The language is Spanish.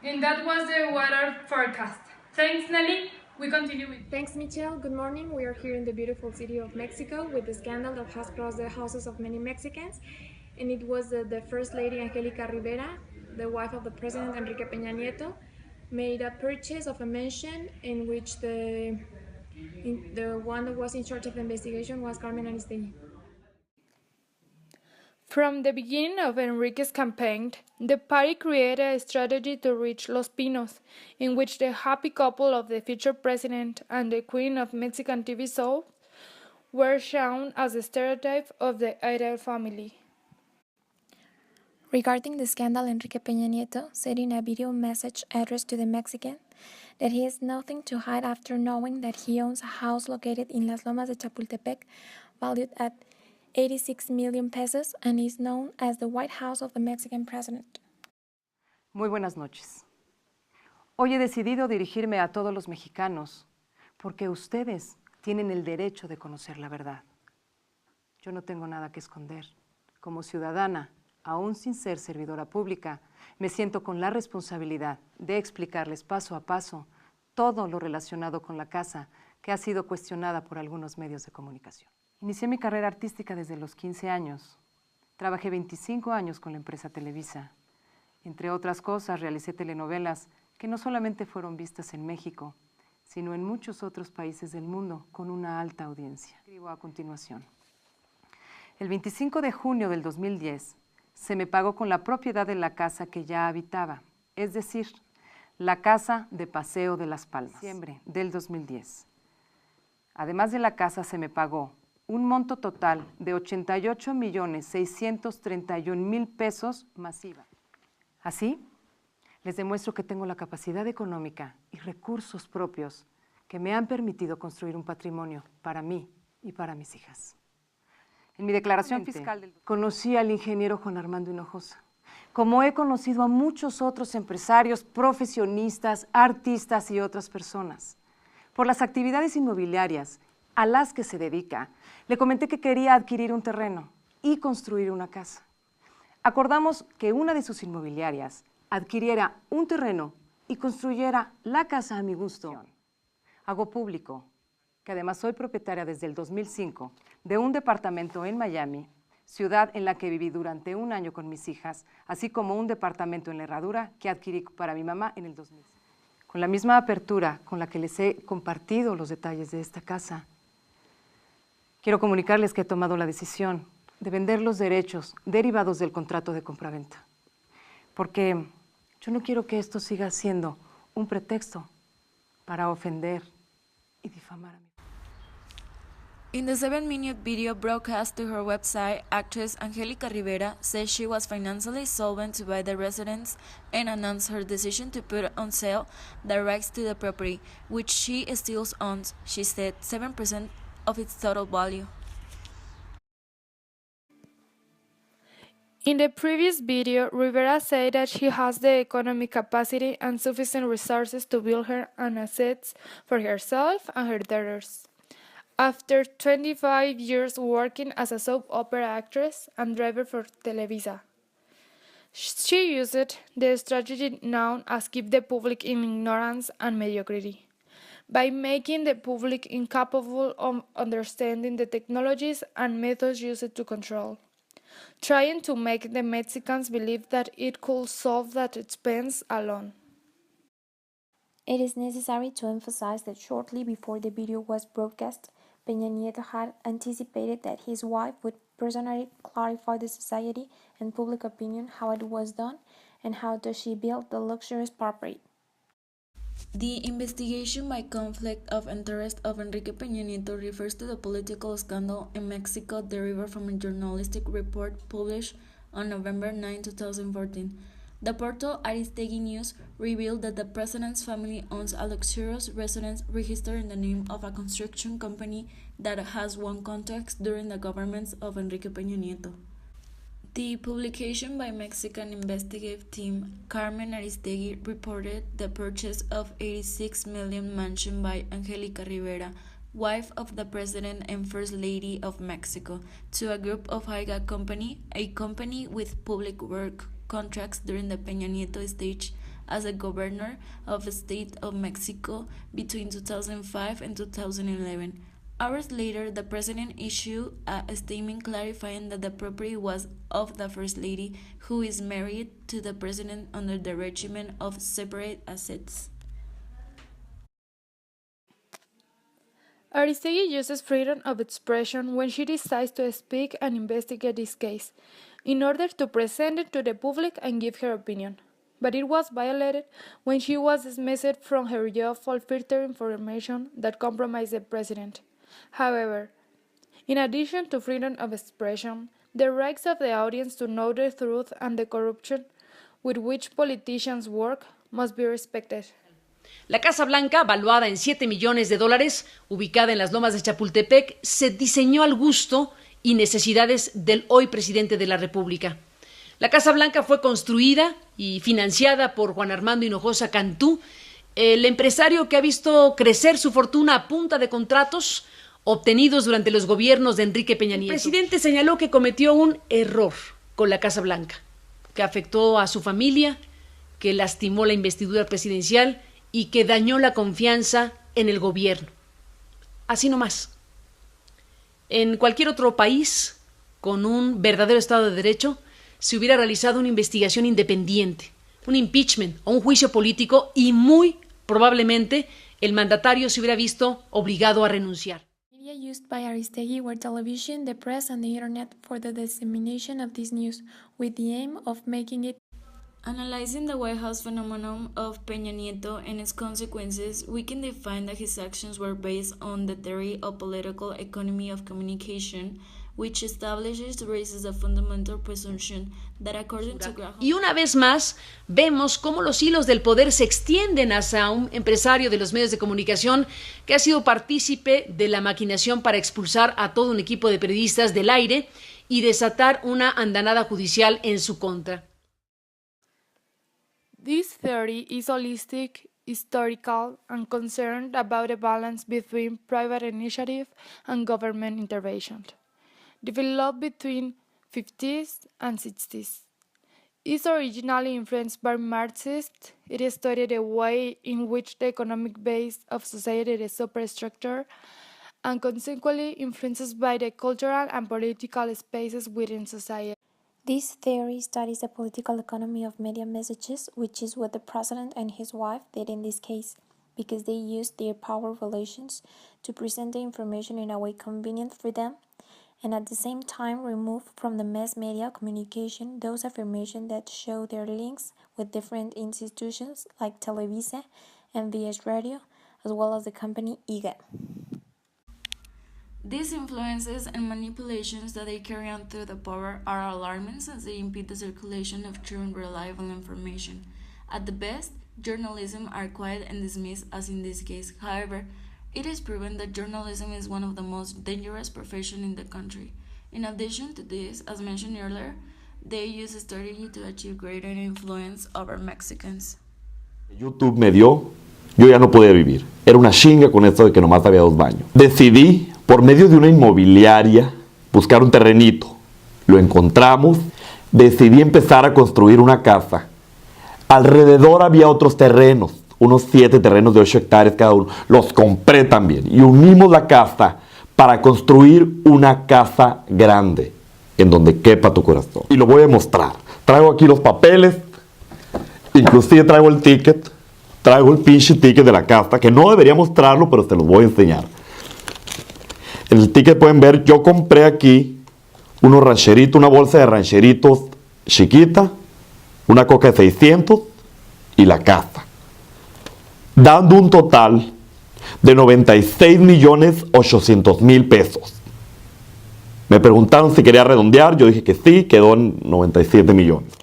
And that was the weather forecast. Thanks, Nelly. We continue with. Thanks, Michelle. Good morning. We are here in the beautiful city of Mexico with the scandal that has crossed the houses of many Mexicans. And it was the First Lady Angelica Rivera, the wife of the President Enrique Peña Nieto, made a purchase of a mansion in which the one that was in charge of the investigation was Carmen Aristegui. From the beginning of Enrique's campaign, the party created a strategy to reach Los Pinos, in which the happy couple of the future president and the queen of Mexican TV soaps were shown as the stereotype of the ideal family. Regarding the scandal, Enrique Peña Nieto said in a video message addressed to the Mexican that he has nothing to hide after knowing that he owns a house located in Las Lomas de Chapultepec, valued at 86 million pesos, and is known as the White House of the Mexican president. Muy buenas noches. Hoy he decidido dirigirme a todos los mexicanos porque ustedes tienen el derecho de conocer la verdad. Yo no tengo nada que esconder. Como ciudadana, aún sin ser servidora pública, me siento con la responsabilidad de explicarles paso a paso todo lo relacionado con la casa que ha sido cuestionada por algunos medios de comunicación. Inicié mi carrera artística desde los 15 años. Trabajé 25 años con la empresa Televisa. Entre otras cosas, realicé telenovelas que no solamente fueron vistas en México, sino en muchos otros países del mundo con una alta audiencia. Escribo a continuación. El 25 de junio del 2010 se me pagó con la propiedad de la casa que ya habitaba, es decir, la casa de Paseo de las Palmas, diciembre del 2010. Además de la casa se me pagó un monto total de 88.631.000 pesos más IVA. Así, les demuestro que tengo la capacidad económica y recursos propios que me han permitido construir un patrimonio para mí y para mis hijas. En mi declaración fiscal conocí al ingeniero Juan Armando Hinojosa, como he conocido a muchos otros empresarios, profesionistas, artistas y otras personas. Por las actividades inmobiliarias a las que se dedica, le comenté que quería adquirir un terreno y construir una casa. Acordamos que una de sus inmobiliarias adquiriera un terreno y construyera la casa a mi gusto. Hago público que además soy propietaria desde el 2005 de un departamento en Miami, ciudad en la que viví durante un año con mis hijas, así como un departamento en la Herradura que adquirí para mi mamá en el 2005. Con la misma apertura con la que les he compartido los detalles de esta casa, quiero comunicarles que he tomado la decisión de vender los derechos derivados del contrato de compraventa, porque yo no quiero que esto siga siendo un pretexto para ofender y difamar a mi. In the 7-minute video broadcast to her website, actress Angelica Rivera said she was financially solvent to buy the residence and announced her decision to put on sale the rights to the property, which she still owns, she said, 7% of its total value. In the previous video, Rivera said that she has the economic capacity and sufficient resources to build her own assets for herself and her daughters. After 25 years working as a soap opera actress and driver for Televisa, she used the strategy known as keep the public in ignorance and mediocrity, by making the public incapable of understanding the technologies and methods used to control, trying to make the Mexicans believe that it could solve that expense alone. It is necessary to emphasize that shortly before the video was broadcast, Peña Nieto had anticipated that his wife would personally clarify to society and public opinion how it was done and how does she build the luxurious property. The investigation by conflict of interest of Enrique Peña Nieto refers to the political scandal in Mexico derived from a journalistic report published on November 9, 2014. The portal Aristegui News revealed that the president's family owns a luxurious residence registered in the name of a construction company that has won contracts during the governments of Enrique Peña Nieto. The publication by Mexican investigative team Carmen Aristegui reported the purchase of 86 million mansion by Angelica Rivera, wife of the President and First Lady of Mexico, to a group of Haiga Company, a company with public work contracts during the Peña Nieto stage as a governor of the state of Mexico between 2005 and 2011. Hours later, the president issued a statement clarifying that the property was of the First Lady, who is married to the president under the regimen of separate assets. Aristegui uses freedom of expression when she decides to speak and investigate this case, in order to present it to the public and give her opinion. But it was violated when she was dismissed from her job for filtering information that compromised the president. However, in addition to freedom of expression, the rights of the audience to know the truth and the corruption with which politicians work must be respected. La Casa Blanca, valuada en $7 millones, ubicada en las lomas de Chapultepec, se diseñó al gusto y necesidades del hoy presidente de la República. La Casa Blanca fue construida y financiada por Juan Armando Hinojosa Cantú, el empresario que ha visto crecer su fortuna a punta de contratos obtenidos durante los gobiernos de Enrique Peña Nieto. El presidente señaló que cometió un error con la Casa Blanca, que afectó a su familia, que lastimó la investidura presidencial y que dañó la confianza en el gobierno. Así nomás. En cualquier otro país, con un verdadero Estado de Derecho, se hubiera realizado una investigación independiente, un impeachment o un juicio político y muy probablemente el mandatario se hubiera visto obligado a renunciar. Media used by Aristegui were television, the press, and the internet for the dissemination of this news, with the aim of making it. Analyzing the White House phenomenon of Peña Nieto and its consequences, we can define that his actions were based on the theory of political economy of communication, which establishes raises a fundamental presumption that according to Graham... Y una vez más, vemos cómo los hilos del poder se extienden hacia un empresario de los medios de comunicación que ha sido partícipe de la maquinación para expulsar a todo un equipo de periodistas del aire y desatar una andanada judicial en su contra. This theory is holistic, historical, and concerned about the balance between private initiative and government intervention. Developed between 50s and 60s. Is originally influenced by Marxists, it studied the way in which the economic base of society is superstructured and consequently influenced by the cultural and political spaces within society. This theory studies the political economy of media messages, which is what the president and his wife did in this case, because they used their power relations to present the information in a way convenient for them, and at the same time remove from the mass media communication those affirmations that show their links with different institutions like Televisa and VS Radio, as well as the company IGA. These influences and manipulations that they carry on through the power are alarming since they impede the circulation of true and reliable information. At the best, journalism are quiet and dismissed as in this case. However, it is proven that journalism is one of the most dangerous professions in the country. In addition to this, as mentioned earlier, they use strategy to achieve greater influence over Mexicans. YouTube me dio, yo ya no podía vivir. Era una chinga con esto de que nomás había 2 baños. Decidí, por medio de una inmobiliaria, buscar un terrenito. Lo encontramos, decidí empezar a construir una casa. Alrededor había otros terrenos, unos 7 terrenos de 8 hectáreas cada uno. Los compré también y unimos la casa para construir una casa grande en donde quepa tu corazón. Y lo voy a mostrar. Traigo aquí los papeles, inclusive traigo el ticket, traigo el pinche ticket de la casa, que no debería mostrarlo, pero se los voy a enseñar. En el ticket pueden ver, yo compré aquí unos rancheritos, una bolsa de rancheritos chiquita, una coca de 600 y la casa, dando un total de 96.800.000 pesos. Me preguntaron si quería redondear, yo dije que sí, quedó en 97 millones.